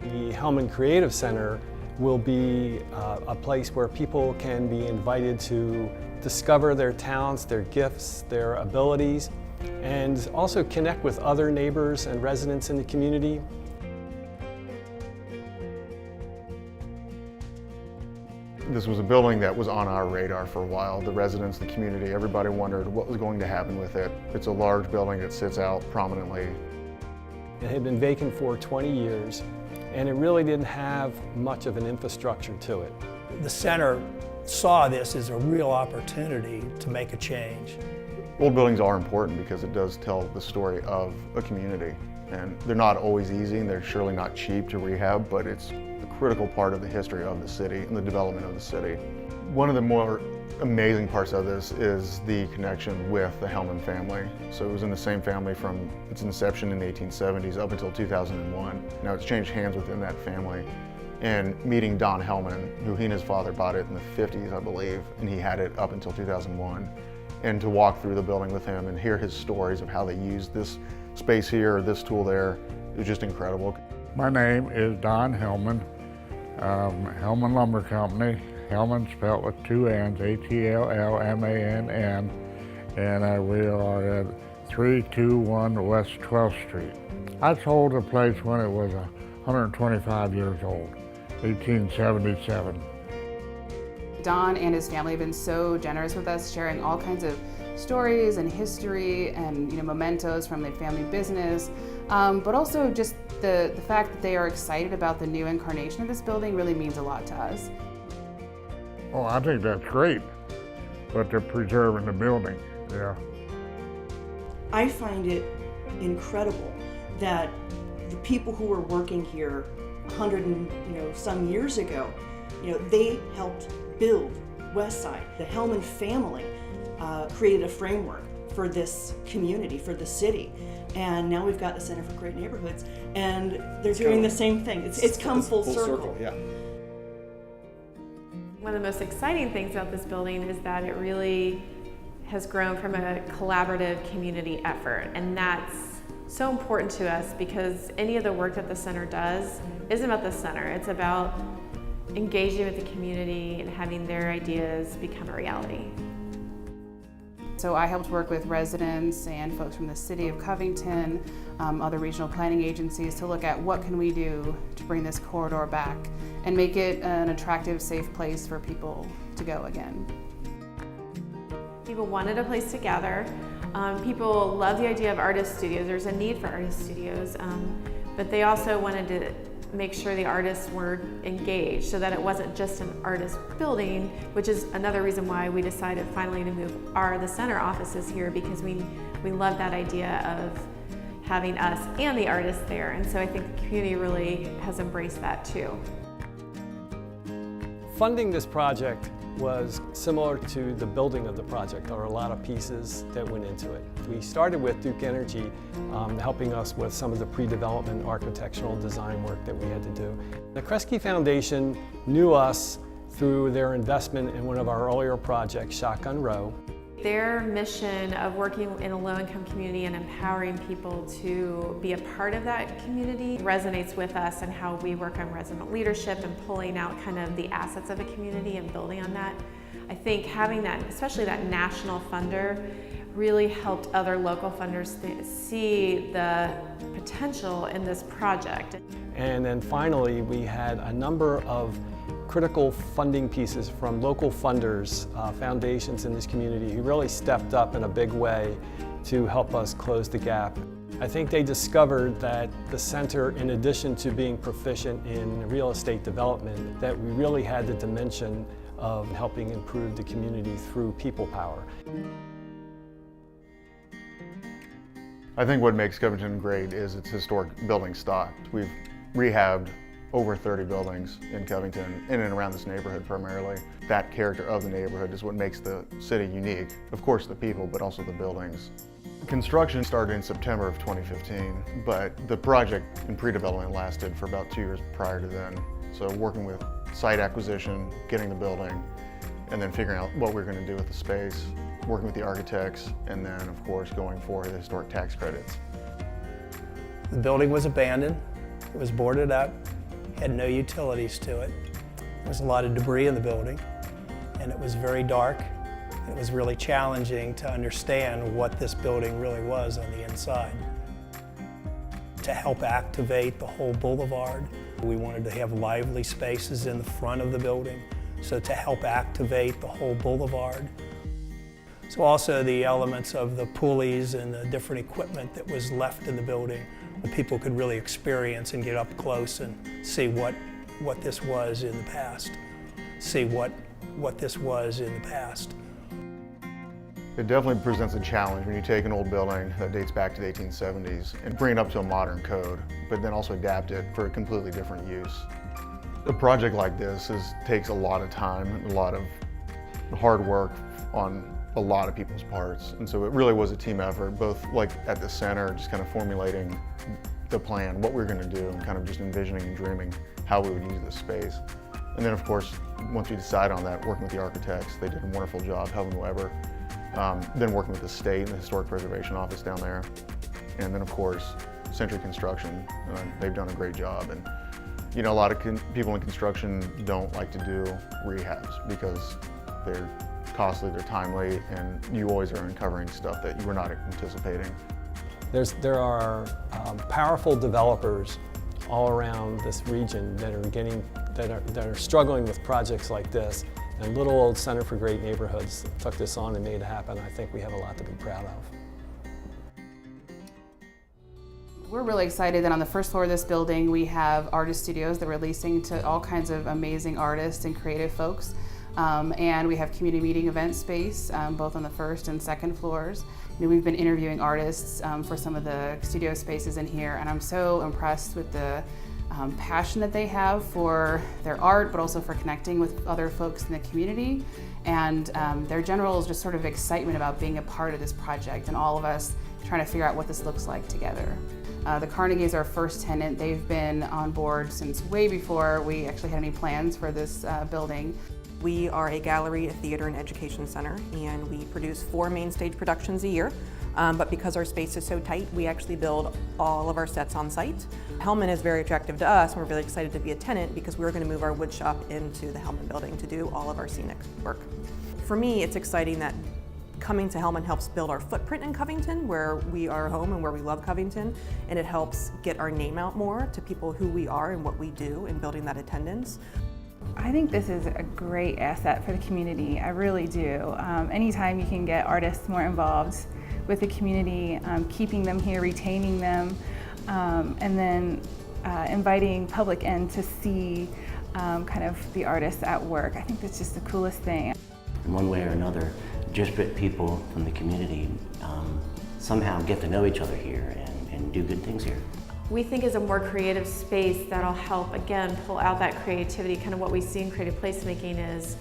The Hellmann Creative Center will be a place where people can be invited to discover their talents, their gifts, their abilities, and also connect with other neighbors and residents in the community. This was a building that was on our radar for a while. The residents, the community, everybody wondered what was going to happen with it. It's a large building that sits out prominently. It had been vacant for 20 years, and it really didn't have much of an infrastructure to it. The center saw this as a real opportunity to make a change. Old buildings are important because it does tell the story of a community. And they're not always easy, and they're surely not cheap to rehab, but it's a critical part of the history of the city and the development of the city. One of the more amazing parts of this is the connection with the Hellmann family. So it was in the same family from its inception in the 1870s up until 2001. Now it's changed hands within that family. And meeting Don Hellmann, who he and his father bought it in the 50s, I believe, and he had it up until 2001. And to walk through the building with him and hear his stories of how they used this space here or this tool there, it was just incredible. My name is Don Hellmann, Hellmann Lumber Company. Hellmann spelled with two N's, H-E-L-L-M-A-N-N, and we are at 321 West 12th Street. I sold the place when it was 125 years old, 1877. Don and his family have been so generous with us, sharing all kinds of stories and history and mementos from their family business, but also just the fact that they are excited about the new incarnation of this building really means a lot to us. Oh, I think that's great, but they're preserving the building, yeah. I find it incredible that the people who were working here 100 and some years ago, they helped build West Side. The Hellmann family created a framework for this community, for the city. And now we've got the Center for Great Neighborhoods, and they're doing the same thing. It's come full circle. Yeah. One of the most exciting things about this building is that it really has grown from a collaborative community effort, and that's so important to us because any of the work that the center does isn't about the center. It's about engaging with the community and having their ideas become a reality. So I helped work with residents and folks from the city of Covington, other regional planning agencies to look at what can we do to bring this corridor back and make it an attractive, safe place for people to go again. People wanted a place to gather. People love the idea of artist studios. There's a need for artist studios, but they also wanted to make sure the artists were engaged so that it wasn't just an artist building, which is another reason why we decided finally to move the center offices here, because we love that idea of having us and the artists there. And so I think the community really has embraced that too. Funding this project was similar to the building of the project. There were a lot of pieces that went into it. We started with Duke Energy helping us with some of the pre-development architectural design work that we had to do. The Kresge Foundation knew us through their investment in one of our earlier projects, Shotgun Row. Their mission of working in a low-income community and empowering people to be a part of that community resonates with us, and how we work on resident leadership and pulling out kind of the assets of a community and building on that. I think having that, especially that national funder, really helped other local funders see the potential in this project. And then finally, we had a number of critical funding pieces from local funders, foundations in this community who really stepped up in a big way to help us close the gap. I think they discovered that the center, in addition to being proficient in real estate development, that we really had the dimension of helping improve the community through people power. I think what makes Covington great is its historic building stock. We've rehabbed over 30 buildings in Covington, in and around this neighborhood primarily. That character of the neighborhood is what makes the city unique. Of course the people, but also the buildings. Construction started in September of 2015, but the project in pre-development lasted for about 2 years prior to then. So working with site acquisition, getting the building, and then figuring out what we were going to do with the space, working with the architects, and then of course going for the historic tax credits. The building was abandoned, it was boarded up, had no utilities to it. There was a lot of debris in the building, and it was very dark. It was really challenging to understand what this building really was on the inside. To help activate the whole boulevard, we wanted to have lively spaces in the front of the building, so to help activate the whole boulevard. So also the elements of the pulleys and the different equipment that was left in the building, that people could really experience and get up close and see what this was in the past. See what this was in the past. It definitely presents a challenge when you take an old building that dates back to the 1870s and bring it up to a modern code, but then also adapt it for a completely different use. A project like this takes a lot of time and a lot of hard work on a lot of people's parts, and so it really was a team effort, both like at the center, just kind of formulating the plan, what we were going to do, and kind of just envisioning and dreaming how we would use this space. And then of course, once we decided on that, working with the architects, they did a wonderful job, Hellmann. Then working with the state and the Historic Preservation Office down there. And then of course, Century Construction, they've done a great job. And you know, a lot of people in construction don't like to do rehabs because they're costly, they're timely, and you always are uncovering stuff that you were not anticipating. There are powerful developers all around this region that are struggling with projects like this. And little old Center for Great Neighborhoods took this on and made it happen. I think we have a lot to be proud of. We're really excited that on the first floor of this building we have artist studios that we're leasing to all kinds of amazing artists and creative folks. And we have community meeting event space, both on the first and second floors. You know, we've been interviewing artists for some of the studio spaces in here, and I'm so impressed with the passion that they have for their art, but also for connecting with other folks in the community. And their general just sort of excitement about being a part of this project, and all of us trying to figure out what this looks like together. The Carnegie is our first tenant. They've been on board since way before we actually had any plans for this building. We are a gallery, a theater, and education center, and we produce 4 main stage productions a year. But because our space is so tight, we actually build all of our sets on site. Hellmann is very attractive to us, and we're really excited to be a tenant because we're going to move our wood shop into the Hellmann building to do all of our scenic work. For me, it's exciting that coming to Hellmann helps build our footprint in Covington, where we are home and where we love Covington, and it helps get our name out more to people who we are and what we do in building that attendance. I think this is a great asset for the community. I really do. Anytime you can get artists more involved with the community, keeping them here, retaining them, and then inviting public in to see kind of the artists at work. I think that's just the coolest thing. In one way or another, disparate people from the community somehow get to know each other here and do good things here. We think is a more creative space that'll help, again, pull out that creativity. Kind of what we see in creative placemaking is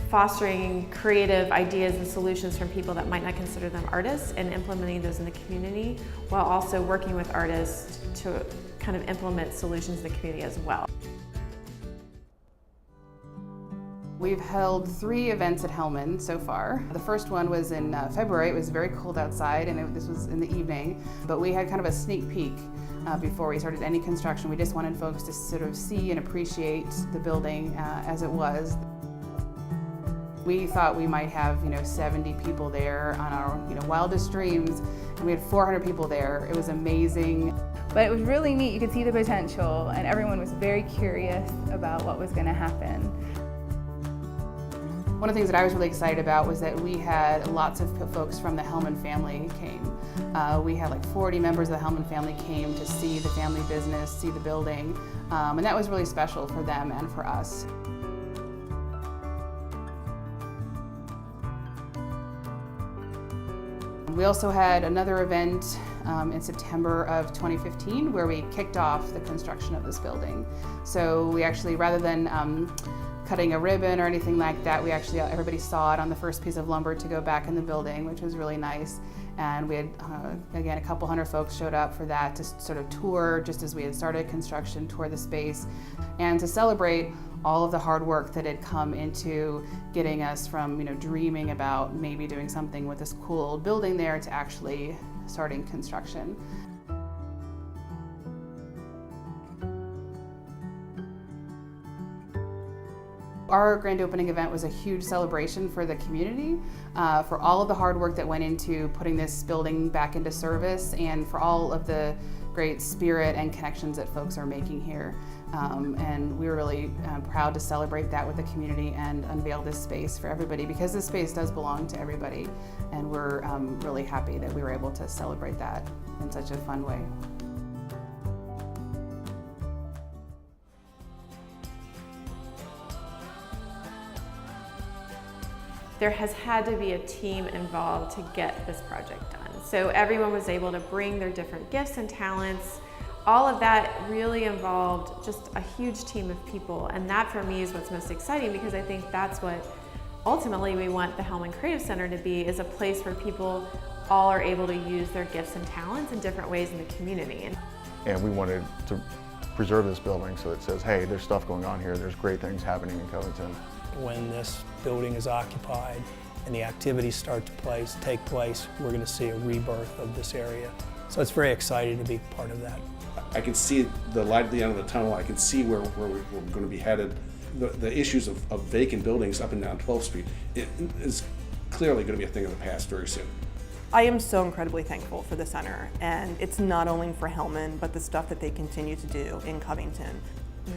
fostering creative ideas and solutions from people that might not consider them artists and implementing those in the community, while also working with artists to kind of implement solutions in the community as well. We've held 3 events at Hellmann so far. The first one was in February. It was very cold outside, and this was in the evening, but we had kind of a sneak peek before we started any construction. We just wanted folks to sort of see and appreciate the building as it was. We thought we might have 70 people there on our wildest dreams, and we had 400 people there. It was amazing. But it was really neat. You could see the potential, and everyone was very curious about what was going to happen. One of the things that I was really excited about was that we had lots of folks from the Hellmann family came. We had like 40 members of the Hellmann family came to see the family business, see the building, and that was really special for them and for us. We also had another event in September of 2015 where we kicked off the construction of this building. So we actually, rather than cutting a ribbon or anything like that. We actually, everybody saw it on the first piece of lumber to go back in the building, which was really nice. And we had, again, a couple hundred folks showed up for that to sort of tour, just as we had started construction, tour the space, and to celebrate all of the hard work that had come into getting us from, dreaming about maybe doing something with this cool old building there to actually starting construction. Our grand opening event was a huge celebration for the community, for all of the hard work that went into putting this building back into service, and for all of the great spirit and connections that folks are making here. And we were really proud to celebrate that with the community and unveil this space for everybody, because this space does belong to everybody, and we're really happy that we were able to celebrate that in such a fun way. There has had to be a team involved to get this project done. So everyone was able to bring their different gifts and talents. All of that really involved just a huge team of people, and that for me is what's most exciting, because I think that's what ultimately we want the Hellmann Creative Center to be, is a place where people all are able to use their gifts and talents in different ways in the community. And we wanted to preserve this building so it says, hey, there's stuff going on here, there's great things happening in Covington. When this building is occupied and the activities start to take place, we're going to see a rebirth of this area. So it's very exciting to be part of that. I can see the light at the end of the tunnel. I can see where we're going to be headed. The issues of vacant buildings up and down 12th Street, it is clearly going to be a thing of the past very soon. I am so incredibly thankful for the center, and it's not only for Hellmann, but the stuff that they continue to do in Covington.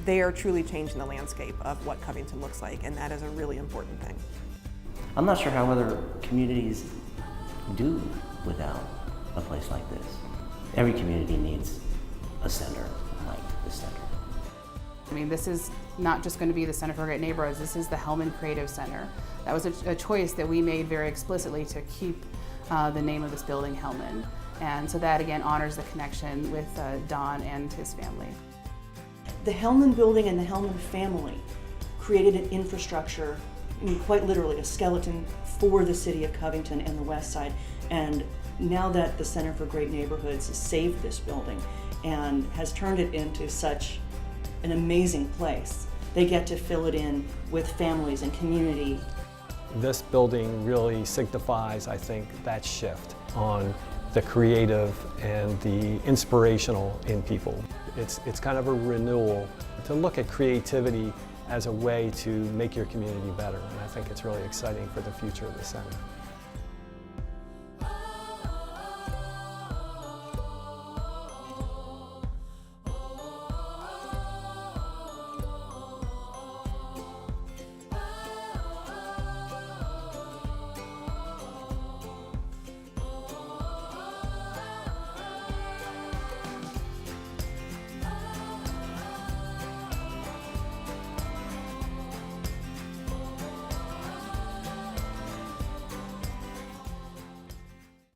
They are truly changing the landscape of what Covington looks like, and that is a really important thing. I'm not sure how other communities do without a place like this. Every community needs a center like this center. I mean, this is not just going to be the Center for Great Neighborhoods, this is the Hellmann Creative Center. That was a choice that we made very explicitly to keep the name of this building Hellmann. And so that again honors the connection with Don and his family. The Hellmann building and the Hellmann family created an infrastructure, I mean, quite literally a skeleton for the city of Covington and the West Side. And now that the Center for Great Neighborhoods has saved this building and has turned it into such an amazing place, they get to fill it in with families and community. This building really signifies, I think, that shift on the creative and the inspirational in people. It's kind of a renewal to look at creativity as a way to make your community better, and I think it's really exciting for the future of the center.